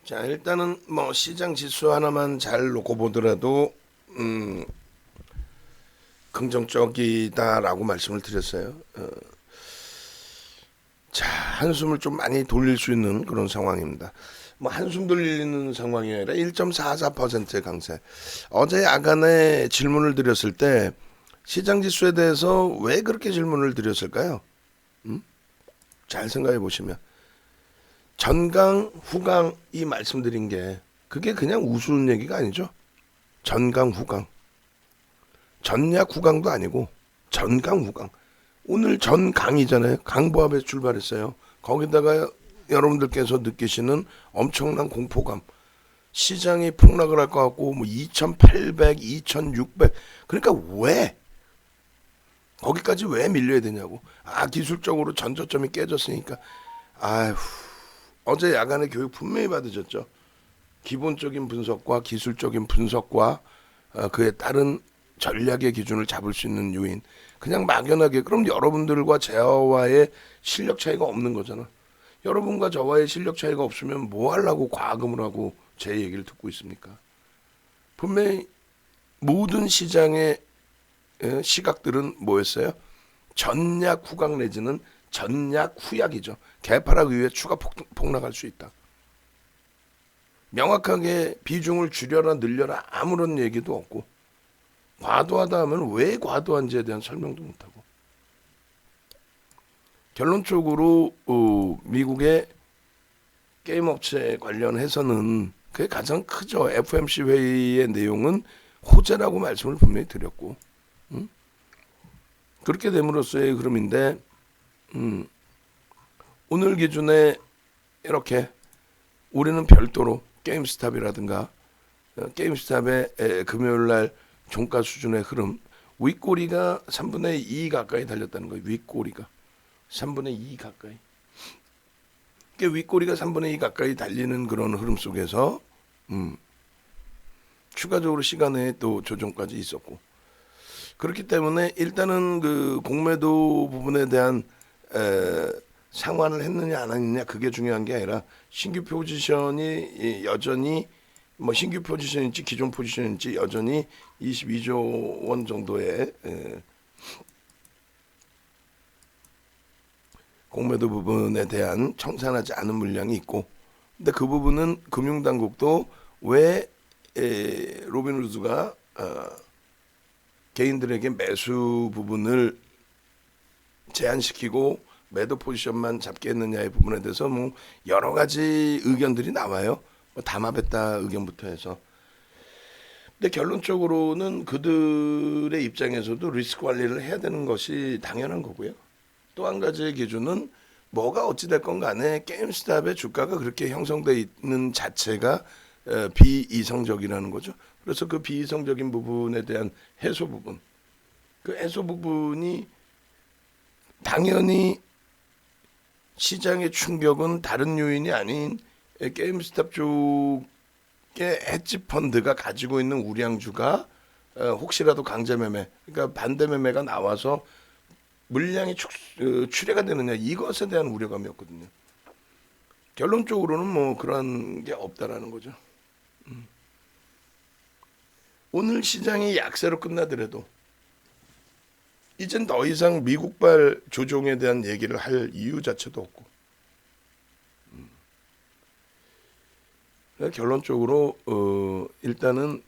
자, 일단은 뭐 시장 지수 하나만 잘 놓고 보더라도 긍정적이다라고 말씀을 드렸어요. 자, 한숨을 좀 많이 돌릴 수 있는 그런 상황입니다. 뭐 한숨 돌리는 상황이 아니라 1.44%의 강세. 어제 야간에 질문을 드렸을 때 시장 지수에 대해서 왜 그렇게 질문을 드렸을까요? 잘 생각해 보시면 전강 후강 이 말씀드린 게 그게 그냥 우스운 얘기가 아니죠. 전강 후강, 전약 후강도 아니고 전강 후강. 오늘 전강이잖아요. 강보합에서 출발했어요. 거기다가 여러분들께서 느끼시는 엄청난 공포감. 시장이 폭락을 할 것 같고 뭐 2,800, 2,600. 그러니까 왜 거기까지 왜 밀려야 되냐고. 아, 기술적으로 전저점이 깨졌으니까. 아휴. 어제 야간에 교육 분명히 받으셨죠. 기본적인 분석과 기술적인 분석과 그에 따른 전략의 기준을 잡을 수 있는 요인. 그냥 막연하게 그럼 여러분들과 저와의 실력 차이가 없는 거잖아. 여러분과 저와의 실력 차이가 없으면 뭐 하려고 과금을 하고 제 얘기를 듣고 있습니까? 분명히 모든 시장의 시각들은 뭐였어요? 전약 후각 내지는 전약 후약이죠. 개파락 이후에 추가 폭락할 수 있다. 명확하게 비중을 줄여라 늘려라 아무런 얘기도 없고, 과도하다 하면 왜 과도한지에 대한 설명도 못하고, 결론적으로 미국의 게임 업체 관련해서는 그게 가장 크죠. FOMC 회의의 내용은 호재라고 말씀을 분명히 드렸고, 그렇게 됨으로써의 흐름인데, 오늘 기준에 이렇게 우리는 별도로 게임스탑이라든가 게임스탑의 금요일날 종가 수준의 흐름, 윗꼬리가 3분의 2 가까이 달렸다는 거예요. 윗꼬리가 3분의 2 가까이. 윗꼬리가 3분의 2 가까이 달리는 그런 흐름 속에서 추가적으로 시간에 또 조정까지 있었고, 그렇기 때문에 일단은 그 공매도 부분에 대한 상환을 했느냐 안 했느냐 그게 중요한 게 아니라 신규 포지션이 여전히 뭐 신규 포지션인지 기존 포지션인지 여전히 22조 원 정도의 공매도 부분에 대한 청산하지 않은 물량이 있고, 근데 그 부분은 금융당국도 왜 로빈후드가 개인들에게 매수 부분을 제한시키고 매도 포지션만 잡게 했느냐의 부분에 대해서 뭐 여러 가지 의견들이 나와요. 뭐 담합했다 의견부터 해서. 근데 결론적으로는 그들의 입장에서도 리스크 관리를 해야 되는 것이 당연한 거고요. 또 한 가지의 기준은 뭐가 어찌됐건 간에 게임스탑의 주가가 그렇게 형성돼 있는 자체가 비이성적이라는 거죠. 그래서 그 비이성적인 부분에 대한 해소 부분, 그 해소 부분이 당연히 시장의 충격은 다른 요인이 아닌 게임스탑 쪽의 헤지 펀드가 가지고 있는 우량주가 혹시라도 강제 매매, 그러니까 반대 매매가 나와서 물량이 출회가 되느냐, 이것에 대한 우려감이었거든요. 결론적으로는 뭐 그런 게 없다라는 거죠. 오늘 시장이 약세로 끝나더라도 이젠 더 이상 미국발 조종에 대한 얘기를 할 이유 자체도 없고, 결론적으로 일단은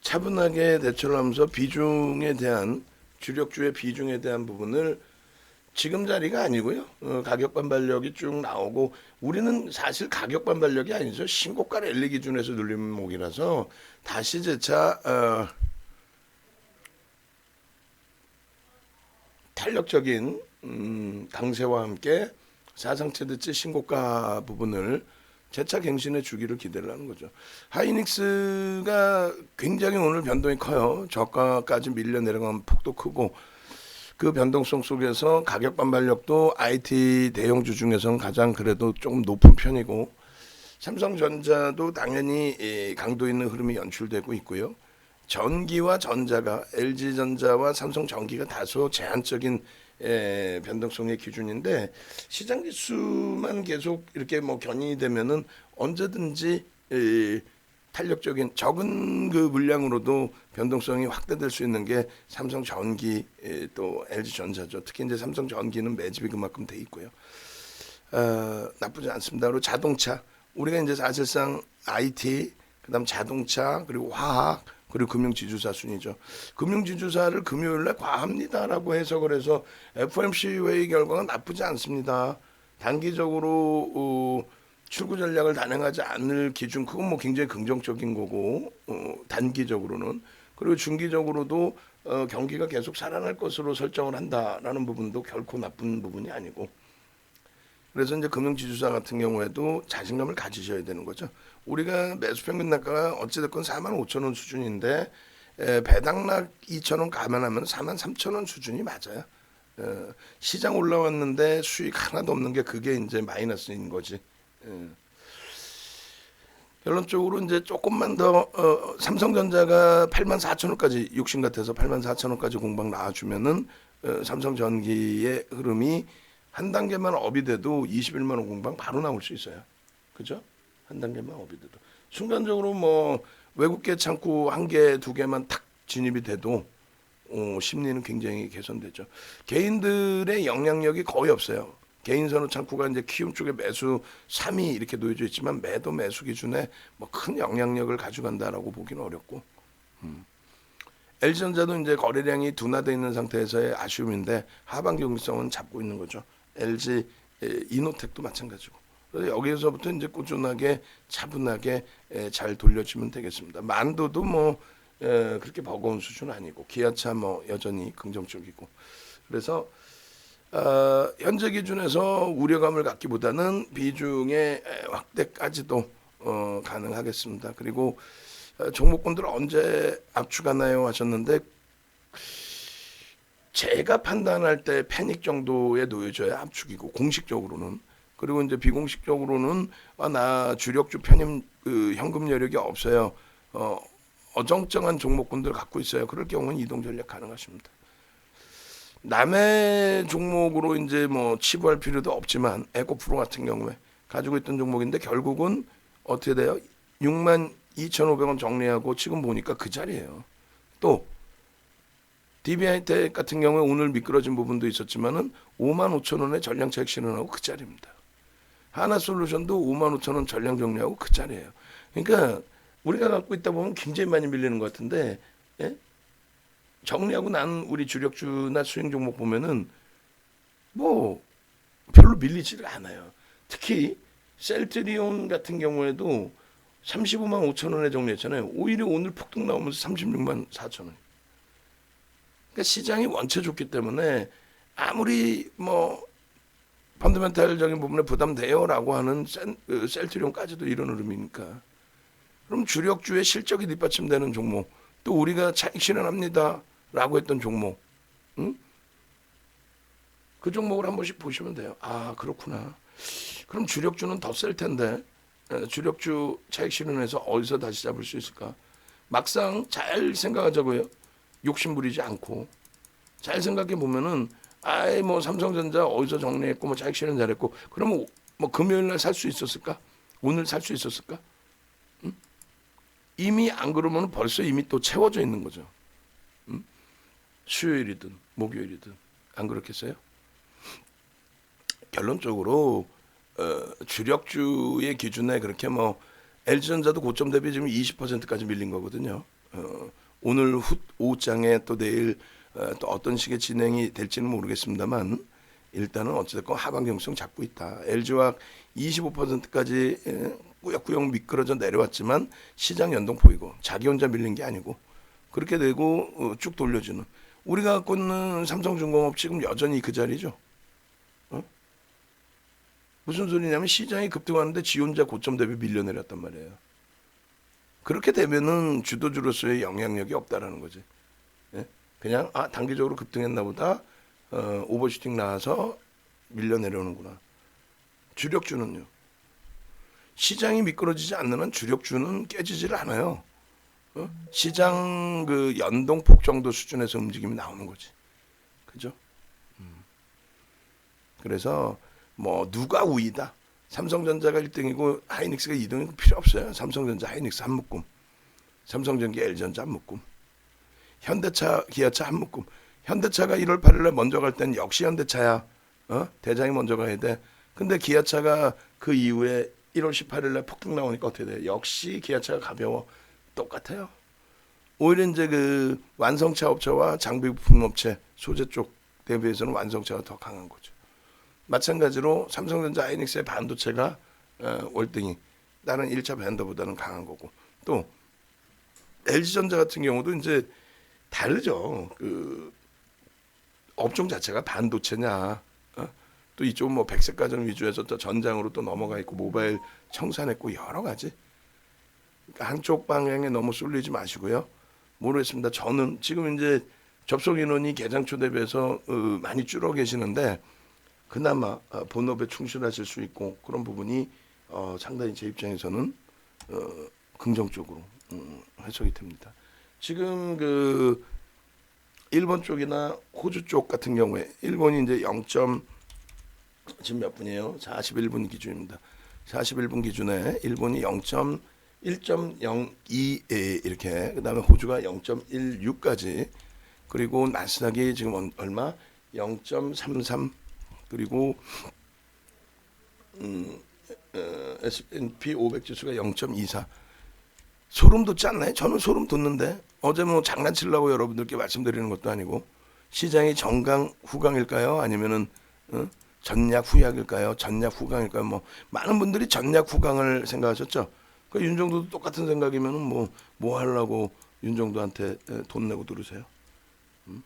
차분하게 대처를 하면서 비중에 대한 주력주의 비중에 대한 부분을 지금 자리가 아니고요. 가격 반발력이 쭉 나오고, 우리는 사실 가격 반발력이 아니죠. 신고가 랠리 기준에서 눌리는 목이라서 다시 재차 탄력적인 강세와 함께 사상체드치 신고가 부분을 재차 갱신해 주기를 기대를 하는 거죠. 하이닉스가 굉장히 오늘 변동이 커요. 저가까지 밀려 내려간 폭도 크고, 그 변동성 속에서 가격 반발력도 IT 대형주 중에서는 가장 그래도 조금 높은 편이고, 삼성전자도 당연히 강도 있는 흐름이 연출되고 있고요. 전기와 전자가 LG전자와 삼성전기가 다소 제한적인 변동성의 기준인데 시장 지수만 계속 이렇게 뭐 견인이 되면은 언제든지 탄력적인 적은 그 물량으로도 변동성이 확대될 수 있는 게 삼성전기 또 LG전자죠. 특히 이제 삼성전기는 매집이 그만큼 돼 있고요. 나쁘지 않습니다. 그리고 자동차 우리가 이제 사실상 IT 그다음 자동차 그리고 화학 그리고 금융지주사 순이죠. 금융지주사를 금요일날 과합니다라고 해석을 해서 FOMC 회의 결과가 나쁘지 않습니다. 단기적으로 출구 전략을 단행하지 않을 기준 그건 뭐 굉장히 긍정적인 거고 단기적으로는 그리고 중기적으로도 경기가 계속 살아날 것으로 설정을 한다라는 부분도 결코 나쁜 부분이 아니고 그래서 이제 금융지주사 같은 경우에도 자신감을 가지셔야 되는 거죠. 우리가 매수평균 단가가 어찌됐건 45,000원 수준인데 배당락 2,000원 감안하면 43,000원 수준이 맞아요. 시장 올라왔는데 수익 하나도 없는 게 그게 이제 마이너스인 거지. 결론적으로 이제 조금만 더 삼성전자가 84,000원까지 욕심 같아서 84,000원까지 공방 나와주면은 삼성전기의 흐름이 한 단계만 업이 돼도 21만 원 공방 바로 나올 수 있어요. 그죠? 한 단계만 업이 돼도 순간적으로 뭐 외국계 창구 한 개, 두 개만 탁 진입이 돼도 심리는 굉장히 개선되죠. 개인들의 영향력이 거의 없어요. 개인 선호 창구가 이제 키움 쪽에 매수 3위 이렇게 놓여져 있지만 매도 매수 기준에 뭐 큰 영향력을 가져간다라고 보기는 어렵고. LG전자도 이제 거래량이 둔화되어 있는 상태에서의 아쉬움인데 하반 경직성은 잡고 있는 거죠. LG 이노텍도 마찬가지고. 그래서 여기에서부터 이제 꾸준하게 차분하게 잘 돌려주면 되겠습니다. 만도도 뭐 그렇게 버거운 수준 아니고 기아차 뭐 여전히 긍정적이고. 그래서 현재 기준에서 우려감을 갖기보다는 비중의 확대까지도 가능하겠습니다. 그리고 종목군들 언제 압축하나요 하셨는데 제가 판단할 때 패닉 정도에 놓여져야 압축이고 공식적으로는 그리고 이제 비공식적으로는 나 주력주 편입 현금 여력이 없어요. 어정쩡한 종목군들 갖고 있어요. 그럴 경우는 이동 전략 가능하십니다. 남의 종목으로 이제 뭐 치부할 필요도 없지만 에코프로 같은 경우에 가지고 있던 종목인데 결국은 어떻게 돼요? 62,500원 정리하고 지금 보니까 그 자리예요. 또 DB하이텍 같은 경우에 오늘 미끄러진 부분도 있었지만은 55,000원에 전량 차익 실현하고 그 자리입니다. 하나솔루션도 55,000원 전량 정리하고 그 자리예요. 그러니까 우리가 갖고 있다 보면 굉장히 많이 밀리는 것 같은데 예? 정리하고 난 우리 주력주나 수행 종목 보면은 뭐 별로 밀리지를 않아요. 특히 셀트리온 같은 경우에도 35만 5천 원에 정리했잖아요. 오히려 오늘 폭등 나오면서 36만 4천 원. 그러니까 시장이 원체 좋기 때문에 아무리 뭐 펀더멘탈적인 부분에 부담돼요라고 하는 셀트리온까지도 이런 흐름이니까. 그럼 주력주의 실적이 뒷받침되는 종목, 또 우리가 차익 실현합니다라고 했던 종목, 응? 그 종목을 한 번씩 보시면 돼요. 아 그렇구나. 그럼 주력주는 더 셀 텐데 주력주 차익 실현해서 어디서 다시 잡을 수 있을까? 막상 잘 생각하자고요. 욕심 부리지 않고 잘 생각해 보면은 아이 뭐 삼성전자 어디서 정리했고 뭐 차익 실현 잘했고 그러면 뭐 금요일 날 살 수 있었을까? 오늘 살 수 있었을까? 응? 이미 안 그러면 벌써 이미 또 채워져 있는 거죠. 응? 수요일이든 목요일이든 안 그렇겠어요? 결론적으로 주력주의 기준에 그렇게 뭐 LG전자도 고점 대비 지금 20%까지 밀린 거거든요. 오늘 오후장에 또 내일 또 어떤 식의 진행이 될지는 모르겠습니다만 일단은 어찌됐건 하방 경성 잡고 있다. LG화학 25%까지 꾸역꾸역 미끄러져 내려왔지만 시장 연동 보이고 자기 혼자 밀린 게 아니고 그렇게 되고 쭉 돌려주는 우리가 갖고 있는 삼성중공업 지금 여전히 그 자리죠. 무슨 소리냐면 시장이 급등하는데 지 혼자 고점 대비 밀려내렸단 말이에요. 그렇게 되면은 주도주로서의 영향력이 없다라는 거지. 예? 그냥 단기적으로 급등했나 보다 오버슈팅 나와서 밀려내려오는구나. 주력주는요. 시장이 미끄러지지 않는 한 주력주는 깨지질 않아요. 시장 그 연동폭 정도 수준에서 움직임이 나오는 거지. 그죠? 그래서 뭐 누가 우위다. 삼성전자가 1등이고 하이닉스가 2등은 필요 없어요. 삼성전자, 하이닉스 한 묶음. 삼성전기, LG전자 한 묶음. 현대차, 기아차 한 묶음. 현대차가 1월 8일에 먼저 갈 땐 역시 현대차야. 대장이 먼저 가야 돼. 근데 기아차가 그 이후에 1월 18일에 폭등 나오니까 어떻게 돼? 역시 기아차가 가벼워. 똑같아요. 오히려 이제 그 완성차 업체와 장비 부품 업체, 소재 쪽 대비해서는 완성차가 더 강한 거죠. 마찬가지로 삼성전자, 하이닉스의 반도체가 월등히 다른 1차 벤더보다는 강한 거고, 또 LG전자 같은 경우도 이제 다르죠. 그 업종 자체가 반도체냐, 또 이쪽은 뭐 백색 가전 위주에서 또 전장으로 또 넘어가 있고 모바일 청산했고 여러 가지. 그러니까 한쪽 방향에 너무 쏠리지 마시고요. 모르겠습니다. 저는 지금 이제 접속 인원이 개장 초 대비해서 많이 줄어 계시는데 그나마 본업에 충실하실 수 있고 그런 부분이 상당히 제 입장에서는 긍정적으로 해석이 됩니다. 지금 그 일본 쪽이나 호주 쪽 같은 경우에 일본이 이제 0. 지금 몇 분이에요? 41분 기준입니다. 41분 기준에 일본이 1.02 이렇게, 그다음에 호주가 0.16까지, 그리고 나스닥이 지금 얼마? 0.33, 그리고 S&P 500 지수가 0.24. 소름 돋지 않나요? 저는 소름 돋는데, 어제 뭐 장난치려고 여러분들께 말씀드리는 것도 아니고, 시장이 정강 후강일까요? 아니면은 전략 후약일까요? 전략 후강일까요? 뭐 많은 분들이 전략 후강을 생각하셨죠. 그 윤정도도 똑같은 생각이면은 뭐 하려고 윤정도한테 돈 내고 들으세요? 그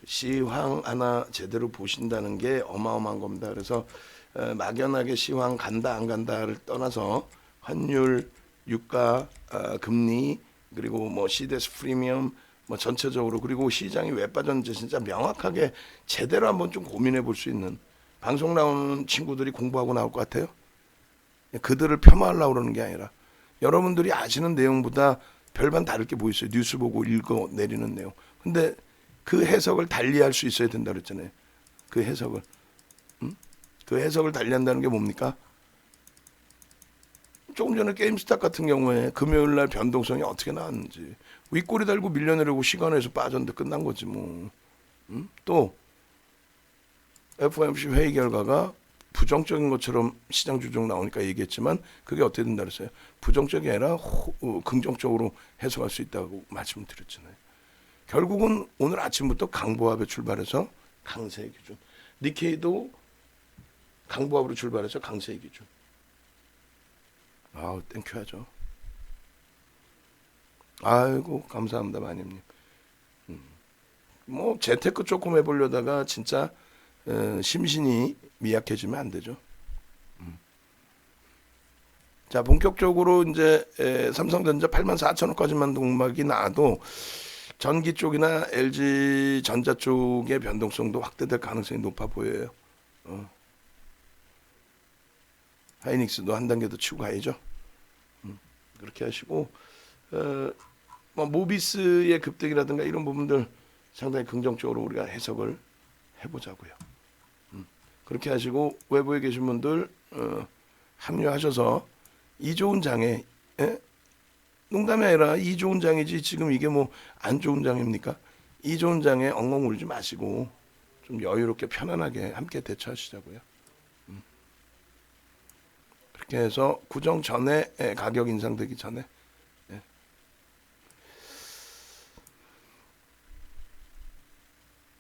시황 하나 제대로 보신다는 게 어마어마한 겁니다. 그래서 막연하게 시황 간다 안 간다를 떠나서 환율, 유가, 금리, 그리고 뭐 시데스 프리미엄, 뭐 전체적으로, 그리고 시장이 왜 빠졌는지 진짜 명확하게 제대로 한번 좀 고민해 볼 수 있는, 방송 나오는 친구들이 공부하고 나올 것 같아요. 그들을 폄하하려고 그러는 게 아니라 여러분들이 아시는 내용보다 별반 다를 게 뭐 있어요. 뉴스 보고 읽어 내리는 내용. 근데 그 해석을 달리할 수 있어야 된다 그랬잖아요. 그 해석을. 그 해석을 달리한다는 게 뭡니까? 조금 전에 게임스탑 같은 경우에 금요일 날 변동성이 어떻게 나왔는지, 윗꼬리 달고 밀려내려고 시간에서 빠졌는데 끝난 거지 뭐. 또 FOMC 회의 결과가 부정적인 것처럼 시장 주종 나오니까 얘기했지만 그게 어떻게 된다 그랬어요? 부정적이 아니라 긍정적으로 해석할 수 있다고 말씀을 드렸잖아요. 결국은 오늘 아침부터 강보합에 출발해서 강세의 기준, 니케이도 강보합으로 출발해서 강세의 기준. 아우 땡큐 하죠. 아이고 감사합니다 마님님. 뭐 재테크 조금 해보려다가 진짜 심신이 미약해지면 안 되죠. 자 본격적으로 이제 삼성전자 84,000원까지만 동막이 나와도 전기 쪽이나 LG 전자 쪽의 변동성도 확대될 가능성이 높아 보여요. 하이닉스도 한 단계 더 치고 가야죠. 그렇게 하시고 뭐 모비스의 급등이라든가 이런 부분들 상당히 긍정적으로 우리가 해석을 해보자고요. 그렇게 하시고 외부에 계신 분들 합류하셔서 이 좋은 장에, 농담이 아니라 이 좋은 장이지 지금 이게 뭐 안 좋은 장입니까? 이 좋은 장에 엉엉 울지 마시고 좀 여유롭게 편안하게 함께 대처하시자고요. 그렇게 해서 구정 전에 가격 인상되기 전에